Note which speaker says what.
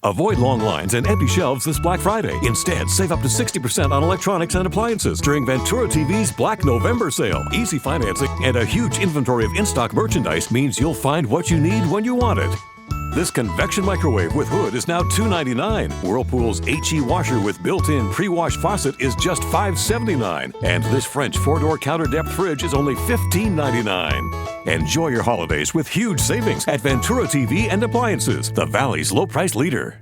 Speaker 1: Avoid long lines and empty shelves this Black Friday. Instead, save up to 60% on electronics and appliances during Ventura TV's Black November sale. Easy financing and a huge inventory of in-stock merchandise means you'll find what you need when you want it. This convection microwave with hood is now $2.99. Whirlpool's HE washer with built-in pre-wash faucet is just $5.79. And this French 4-door counter-depth fridge is only $15.99. Enjoy your holidays with huge savings at Ventura TV and Appliances, the Valley's low-price leader.